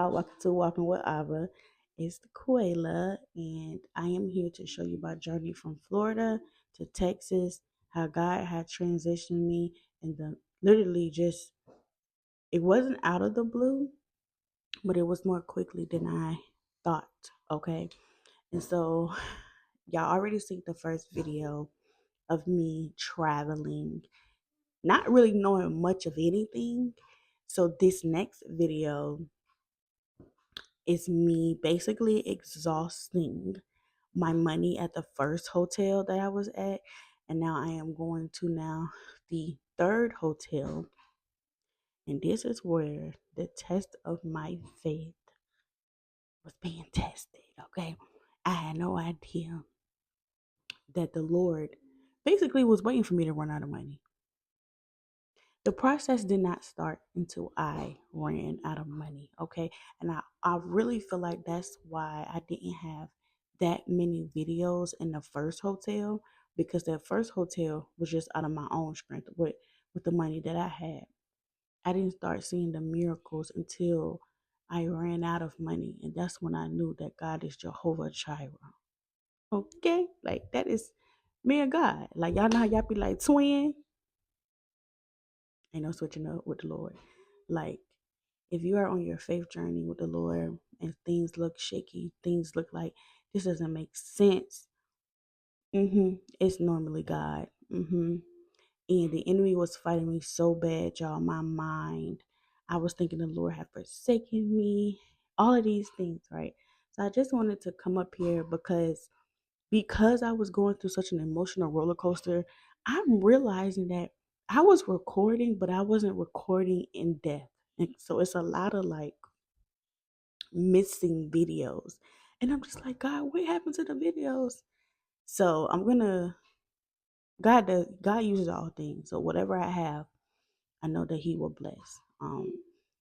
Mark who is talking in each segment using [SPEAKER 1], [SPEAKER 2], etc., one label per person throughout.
[SPEAKER 1] y'all. Welcome to Walking with Abba. It's the Quayla, and I am here to show you my journey from Florida to Texas, how God had transitioned me, and literally just, it wasn't out of the blue, but it was more quickly than I thought, okay? And so, y'all already seen the first video of me traveling, not really knowing much of anything. So, this next video is me basically exhausting my money at the first hotel that I was at. And now I am going to the third hotel. And this is where the test of my faith was being tested. Okay. I had no idea that the Lord basically was waiting for me to run out of money. The process did not start until I ran out of money, okay? And I really feel like that's why I didn't have that many videos in the first hotel, because that first hotel was just out of my own strength with the money that I had. I didn't start seeing the miracles until I ran out of money, and that's when I knew that God is Jehovah Jireh. Okay? Like that is me and God. Like y'all know how y'all be like twin? Ain't no switching up with the Lord. Like, if you are on your faith journey with the Lord and things look shaky, things look like this doesn't make sense, it's normally God. And the enemy was fighting me so bad, y'all. My mind, I was thinking the Lord had forsaken me, all of these things, right? So I just wanted to come up here because I was going through such an emotional roller coaster. I'm realizing that I was recording, but I wasn't recording in depth. And so it's a lot of like missing videos. And I'm just like, God, what happened to the videos? So God uses all things. So whatever I have, I know that He will bless. And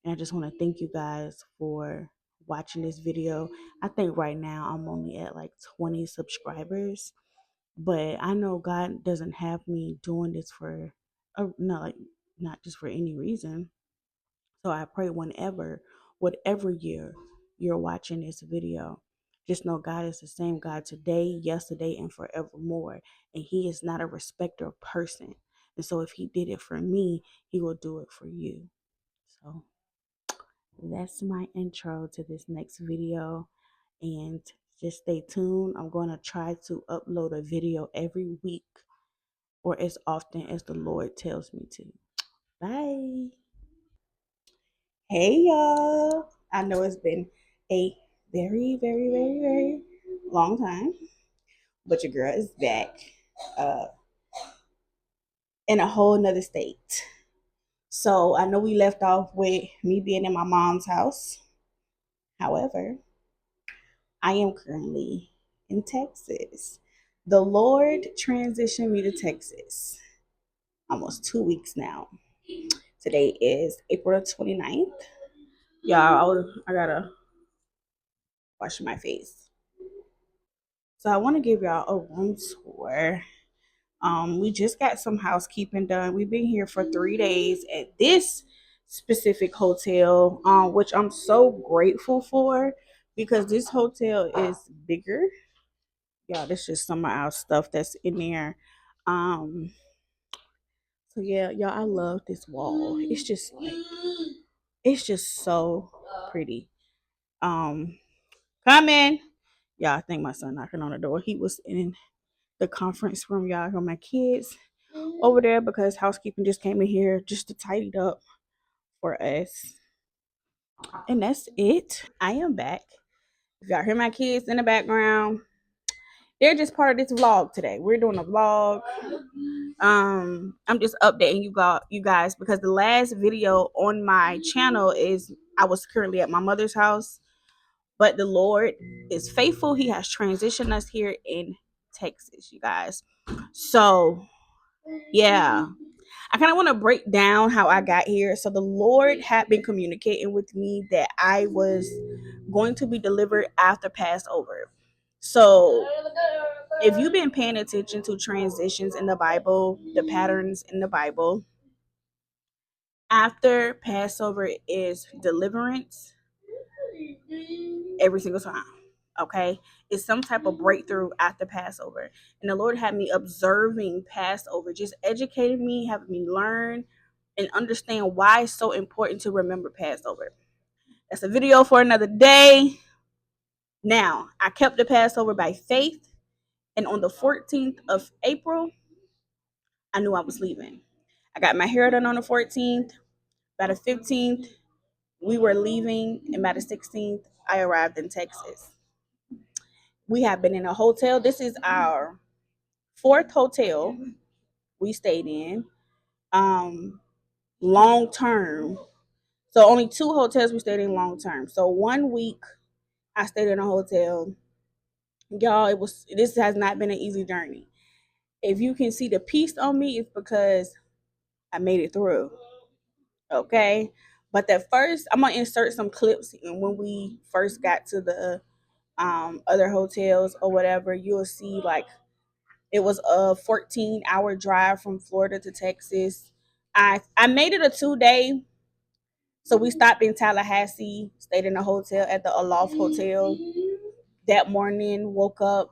[SPEAKER 1] I just want to thank you guys for watching this video. I think right now I'm only at like 20 subscribers. But I know God doesn't have me doing this for not just for any reason. So I pray whatever year you're watching this video, just know God is the same God today, yesterday, and forevermore. And He is not a respecter of person. And so if He did it for me, He will do it for you. So that's my intro to this next video. And just stay tuned. I'm going to try to upload a video every week or as often as the Lord tells me to. Bye. Hey, y'all. I know it's been a very, very, very, very long time, but your girl is back uh, in a whole nother state. So I know we left off with me being in my mom's house. However, I am currently in Texas. The Lord transitioned me to Texas almost 2 weeks now. Today is April 29th. Y'all, I gotta wash my face. So I want to give y'all a room tour. We just got some housekeeping done. We've been here for 3 days at this specific hotel, which I'm so grateful for because this hotel is bigger. Y'all, this is just some of our stuff that's in there. So yeah, y'all, I love this wall. It's just so pretty. Um, Come in. Yeah, I think my son knocking on the door. He was in the conference room, y'all. Got my kids over there because housekeeping just came in here just to tidy up for us. And that's it. I am back. If y'all hear my kids in the background, they're just part of this vlog today. We're doing a vlog. I'm just updating you guys because the last video on my channel is I was currently at my mother's house. But the Lord is faithful. He has transitioned us here in Texas, you guys. So, yeah. I kind of want to break down how I got here. So, the Lord had been communicating with me that I was going to be delivered after Passover. So, if you've been paying attention to transitions in the Bible, the patterns in the Bible, after Passover is deliverance, every single time. Okay, it's some type of breakthrough after Passover, and the Lord had me observing Passover, just educated me, having me learn and understand why it's so important to remember Passover. That's a video for another day. Now, I kept the Passover by faith, and on the 14th of April, I knew I was leaving. I got my hair done on the 14th. By the 15th, we were leaving, and by the 16th, I arrived in Texas. We have been in a hotel. This is our fourth hotel we stayed in, long term. So only two hotels we stayed in long term. So 1 week I stayed in a hotel. Y'all, this has not been an easy journey. If you can see the peace on me, it's because I made it through. Okay. But that first, I'm gonna insert some clips when we first got to the other hotels or whatever. You'll see like it was a 14-hour drive from Florida to Texas. I made it a 2 day. So we stopped in Tallahassee, stayed in a hotel at the Aloft Hotel. That morning, woke up.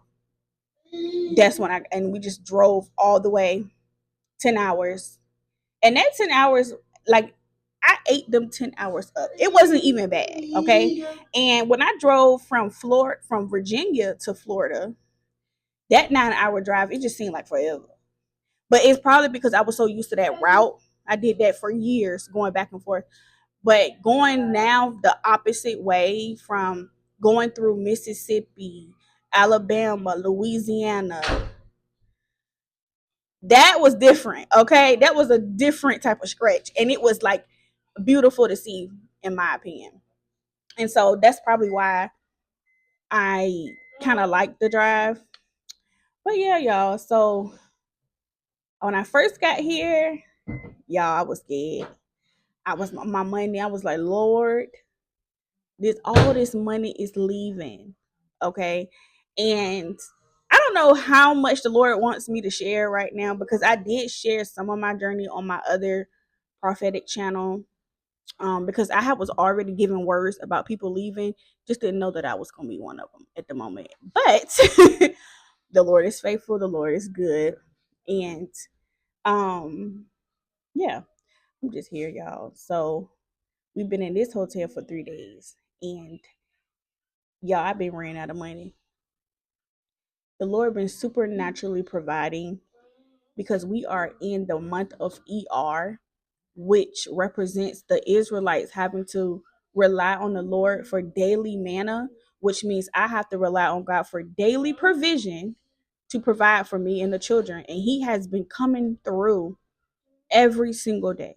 [SPEAKER 1] That's when and we just drove all the way 10 hours. And that 10 hours, like, I ate them 10 hours up. It wasn't even bad, okay? And when I drove from Virginia to Florida, that 9-hour drive, it just seemed like forever. But it's probably because I was so used to that route. I did that for years, going back and forth. But going now the opposite way, from going through Mississippi, Alabama, Louisiana, that was different. Okay. That was a different type of stretch. And it was like beautiful to see, in my opinion. And so that's probably why I kind of like the drive. But yeah, y'all. So when I first got here, y'all, I was scared. I was my money. I was like, Lord, all this money is leaving. Okay. And I don't know how much the Lord wants me to share right now, because I did share some of my journey on my other prophetic channel. Because I was already giving words about people leaving, just didn't know that I was gonna be one of them at the moment. But the Lord is faithful, the Lord is good. And yeah, I'm just here, y'all. So we've been in this hotel for 3 days, and y'all, I've been running out of money. The Lord been supernaturally providing, because we are in the month of ER, which represents the Israelites having to rely on the Lord for daily manna, which means I have to rely on God for daily provision to provide for me and the children. And He has been coming through every single day.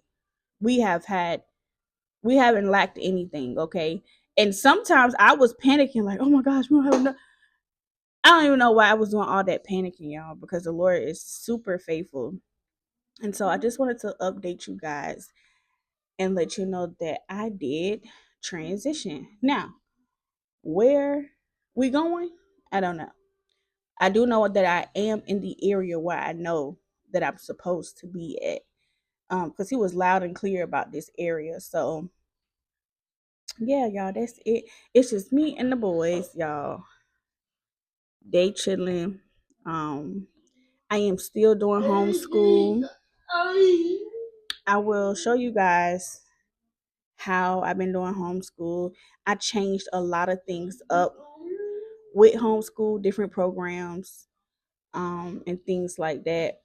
[SPEAKER 1] We haven't lacked anything, okay? And sometimes I was panicking, like, oh my gosh, we don't have enough. I don't even know why I was doing all that panicking, y'all, because the Lord is super faithful. And so I just wanted to update you guys and let you know that I did transition. Now, where we going? I don't know. I do know that I am in the area where I know that I'm supposed to be at. Because he was loud and clear about this area. So yeah, y'all, that's it. It's just me and the boys, y'all. They chilling. I am still doing homeschool. I will show you guys how I've been doing homeschool. I changed a lot of things up with homeschool, different programs, and things like that.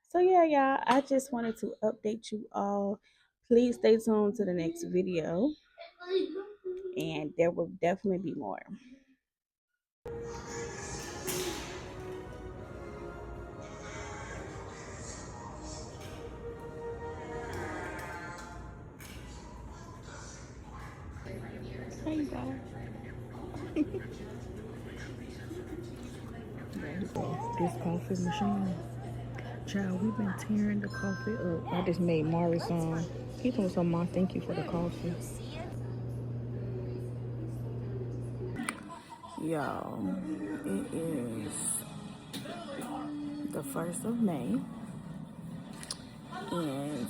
[SPEAKER 1] So yeah, y'all, I just wanted to update you all. Please stay tuned to the next video, and there will definitely be more. Hey, you guys. This coffee machine. Child, we've been tearing the coffee up. I just made Mari some. He told some, Mom, thank you for the coffee. Y'all, it is the 1st of May, and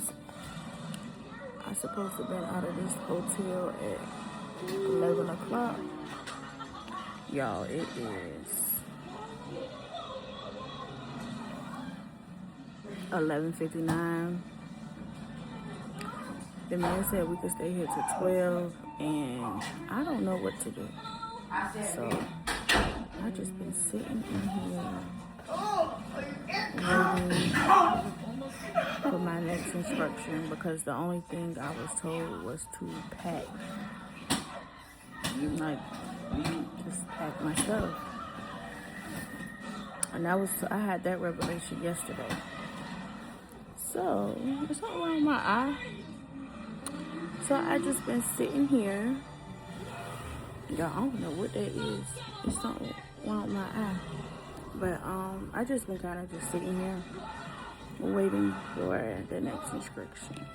[SPEAKER 1] I'm supposed to have been out of this hotel at
[SPEAKER 2] 11 o'clock. Y'all, it is 11:59. The man said we could stay here till 12, and I don't know what to do. So I just been sitting in here waiting for my next instruction, because the only thing I was told was to pack, like just pack my stuff. And I had that revelation yesterday. So there's something wrong with my eye. So I just been sitting here. Y'all, I don't know what that is. It's something wrong with my eye. But I just been kind of just sitting here waiting for the next instruction.